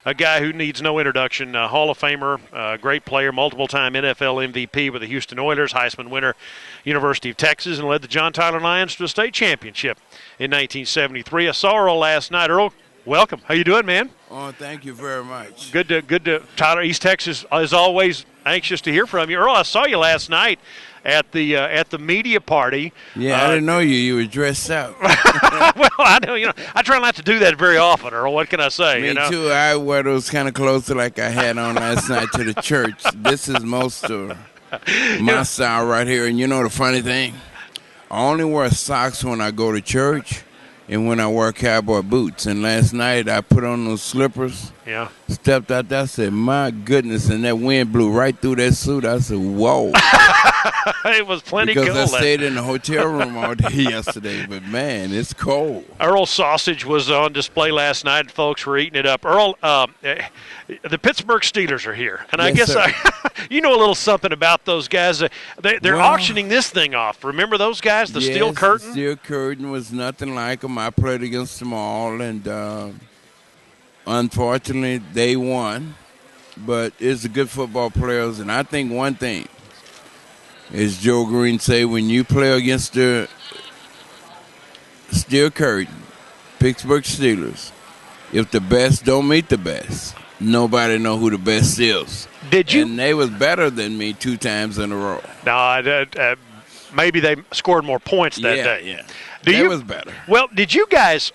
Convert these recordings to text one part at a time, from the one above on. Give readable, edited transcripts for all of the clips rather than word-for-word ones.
a guy who needs no introduction, Hall of Famer, great player, multiple-time NFL MVP with the Houston Oilers, Heisman winner, University of Texas, and led the John Tyler Lions to a state championship in 1973. I saw Earl last night. Earl, welcome. How you doing, man? Oh, thank you very much. Good to Tyler, East Texas, is always anxious to hear from you. Earl, I saw you last night at the media party. Yeah, I didn't know you. You were dressed out. Well, I know. I try not to do that very often, Earl. What can I say? Me too. I wear those kind of clothes like I had on last night to the church. This is most of my style right here. And you know the funny thing? I only wear socks when I go to church and when I wear cowboy boots. And last night I put on those slippers. Yeah. Stepped out there. I said, my goodness. And that wind blew right through that suit. I said, whoa. It was plenty cold. Because I stayed in the hotel room all day yesterday. But, man, it's cold. Earl sausage was on display last night. Folks were eating it up. Earl, the Pittsburgh Steelers are here. And I guess you know a little something about those guys. They're auctioning this thing off. Remember those guys, the steel curtain? The steel curtain was nothing like them. I played against them all, and unfortunately, they won. But it's the good football players, and I think one thing, as Joe Green say, when you play against the steel curtain, Pittsburgh Steelers, if the best don't meet the best, nobody know who the best is. Did you? And they was better than me 2 times in a row. No, maybe they scored more points that day. Yeah. They was better. Well, did you guys?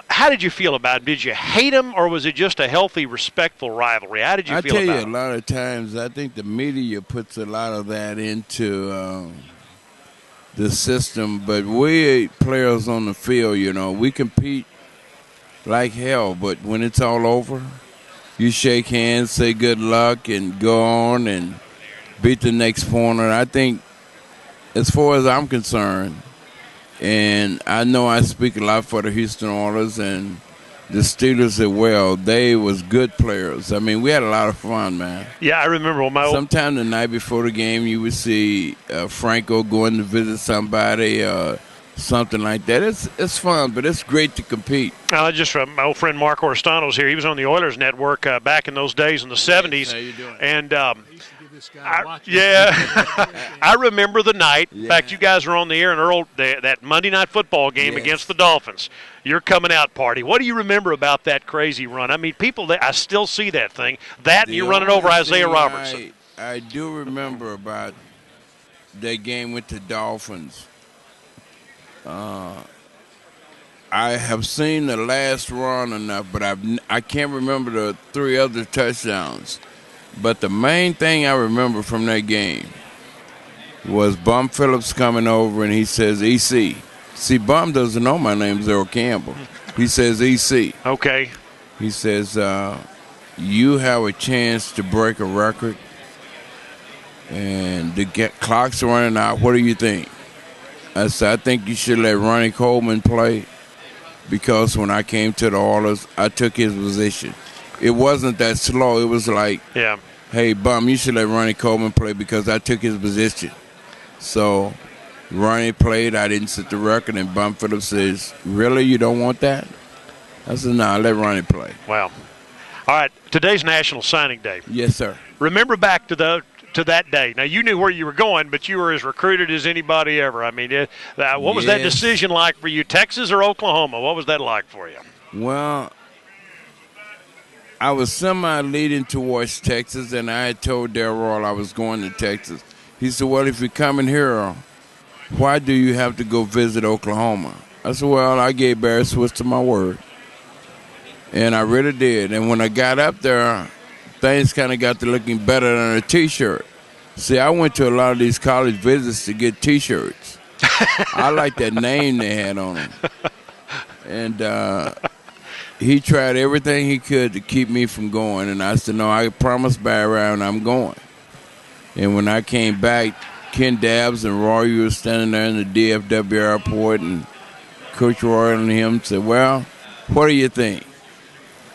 How did you feel about it? Did you hate them, or was it just a healthy, respectful rivalry? How did you feel about it? I tell you, a lot of times, I think the media puts a lot of that into the system. But we players on the field, we compete like hell. But when it's all over, you shake hands, say good luck, and go on and beat the next opponent. I think, as far as I'm concerned, and I know I speak a lot for the Houston Oilers and the Steelers as well. They was good players. I mean, we had a lot of fun, man. Yeah, I remember sometime the night before the game, you would see Franco going to visit somebody, something like that. It's fun, but it's great to compete. Just my old friend Mark Oristano's here. He was on the Oilers Network back in those days in the 70s. How you doing? And I remember the night. In fact, you guys were on the air, and Earl, that Monday Night Football game against the Dolphins. Your coming out party. What do you remember about that crazy run? I mean, I still see that thing. And you running over Isaiah Robertson. I do remember about that game with the Dolphins. I have seen the last run enough, but I can't remember the 3 other touchdowns. But the main thing I remember from that game was Bum Phillips coming over, and he says, EC. See, Bum doesn't know my name's Earl Campbell. He says, EC. Okay. He says, you have a chance to break a record, and the clock's running out. What do you think? I said, I think you should let Ronnie Coleman play, because when I came to the Oilers, I took his position. It wasn't that slow. It was like, hey, Bum, you should let Ronnie Coleman play because I took his position. So Ronnie played. I didn't set the record, and Bum Phillips says, really, you don't want that? I said, no, let Ronnie play. Wow. All right, today's National Signing Day. Yes, sir. Remember back to that day. Now, you knew where you were going, but you were as recruited as anybody ever. I mean, what was that decision like for you, Texas or Oklahoma? What was that like for you? Well, I was semi-leading towards Texas, and I had told Darrell I was going to Texas. He said, well, if you're coming here, why do you have to go visit Oklahoma? I said, well, I gave Barry Switzer my word, and I really did. And when I got up there, things kind of got to looking better than a T-shirt. See, I went to a lot of these college visits to get T-shirts. I like that name they had on them. And he tried everything he could to keep me from going. And I said, no, I promised Barry and I'm going. And when I came back, Ken Dabbs and Roy were standing there in the DFW airport, and Coach Roy and him said, well, what do you think?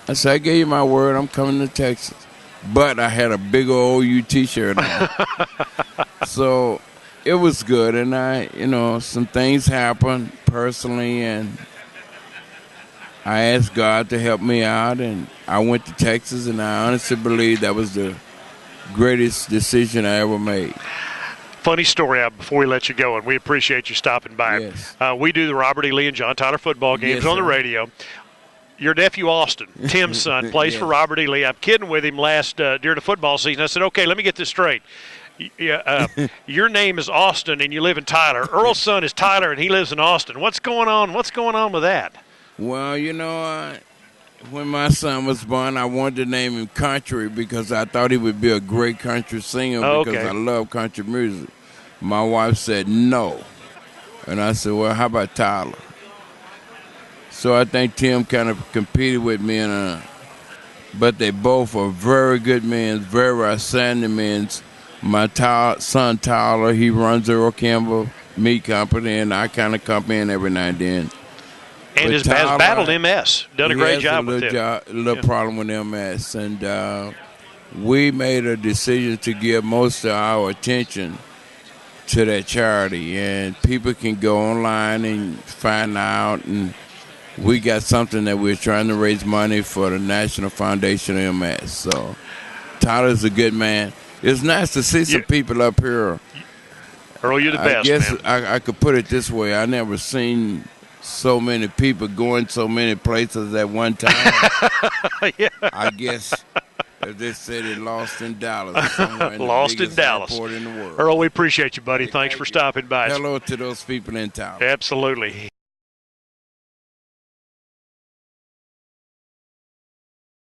I said, I gave you my word, I'm coming to Texas. But I had a big old OU T-shirt on. So it was good. And some things happened personally, and I asked God to help me out, and I went to Texas, and I honestly believe that was the greatest decision I ever made. Funny story before we let you go, and we appreciate you stopping by. Yes. We do the Robert E. Lee and John Tyler football games on the radio. Your nephew Austin, Tim's son, plays for Robert E. Lee. I'm kidding with him during the football season. I said, okay, let me get this straight. Your name is Austin, and you live in Tyler. Earl's son is Tyler, and he lives in Austin. What's going on? What's going on with that? Well, when my son was born, I wanted to name him Country because I thought he would be a great country singer because I love country music. My wife said no. And I said, well, how about Tyler? So I think Tim kind of competed with me, but they both are very good men, very outstanding men. My son Tyler, he runs Earl Campbell Meat Company, and I kind of come in every now and then. And has battled MS. Done a great job with it. A little problem with MS. And we made a decision to give most of our attention to that charity. And people can go online and find out. And we got something that we're trying to raise money for the National Foundation of MS. So Tyler's a good man. It's nice to see some people up here. Earl, you're the best, I guess man. I could put it this way. I never seen so many people going so many places at one time. Yeah. I guess as they said, it lost in Dallas. Lost in Dallas. Airport in the world. Earl, we appreciate you, buddy. Thanks for stopping by. Hello to those people in town. Absolutely.